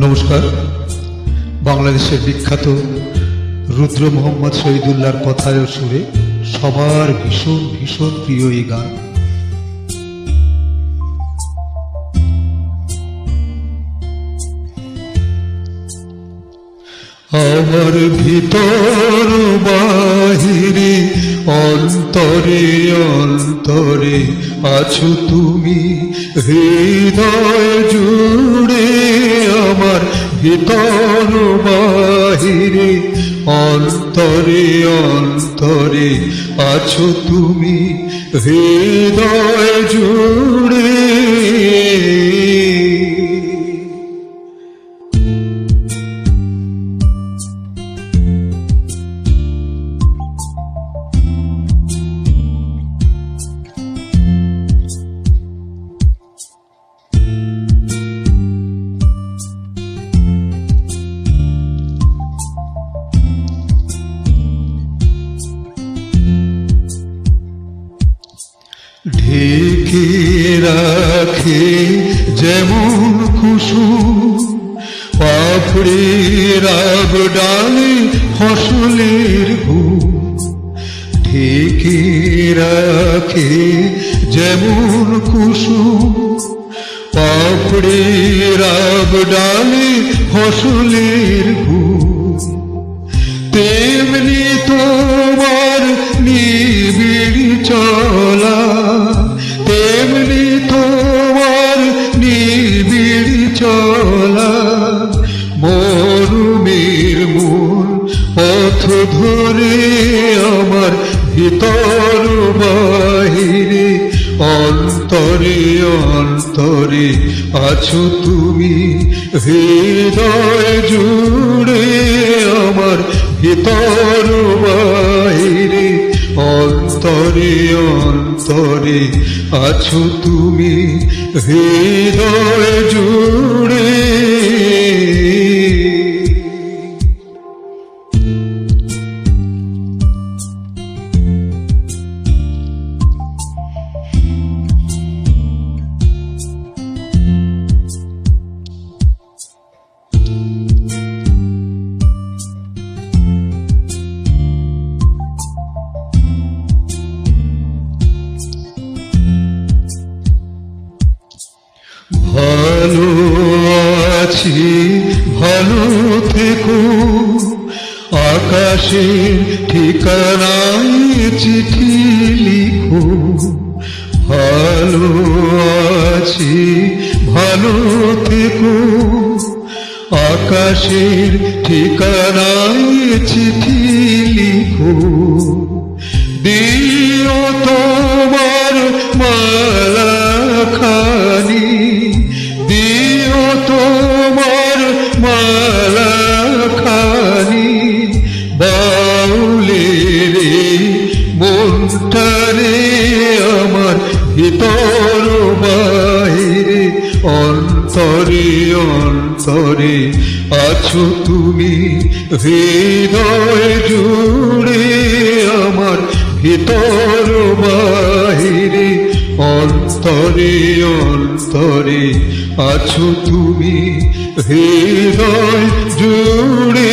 নমস্কার। বাংলাদেশের বিখ্যাত রুদ্র মোহাম্মদ শহীদুল্লাহর কথায় ও সুরে সবার ভীষণ ভীষণ প্রিয় এই গান। আমার ভিতর বাহিরে অন্তরে অন্তরে আছো তুমি, হৃদয় জুড়ে আমার ভিতর বাহিরে অন্তরে অন্তরে আছো তুমি, হৃদয় জুড়ে। ঢেকে রাখে যেমন কুসুম পাপড়ে রাব ডালে ফসলের ঘুম, ঢেকে রাখে যেমন কুসুম পাপড়ে রাব ডালে ফসলের ঘুম, তেমনি তোমার নিবিড় চলা, তেমনি তোমার নিবিড় চলা, মরুমের মূল পথ ধরে আমার ভিতর বাহিরে অন্তরে অন্তরে আছো তুমি, হৃদয় জুড়ে আমার ভিতর বাহিরে অন্তরে অন্তরে আছো তুমি, হৃদয় জুড়ে। ভালো আছি ভালো থেকো, আকাশের ঠিকানায় চিঠি লিখো, ভালো আছি ভালো থেকো, আকাশের ঠিকানায় চিঠি লিখো, দিও তোমার মালা খানি, দিও তোমার মালা খানি, বাউলের মনটারে আমার ভিতর বাহিরে অন্তরে অন্তরে আছো তুমি, হৃদয় জুড়ে আমার ভিতর বাহিরে অন্তরে অন্তরে আছো তুমি, হৃদয় জুড়ে।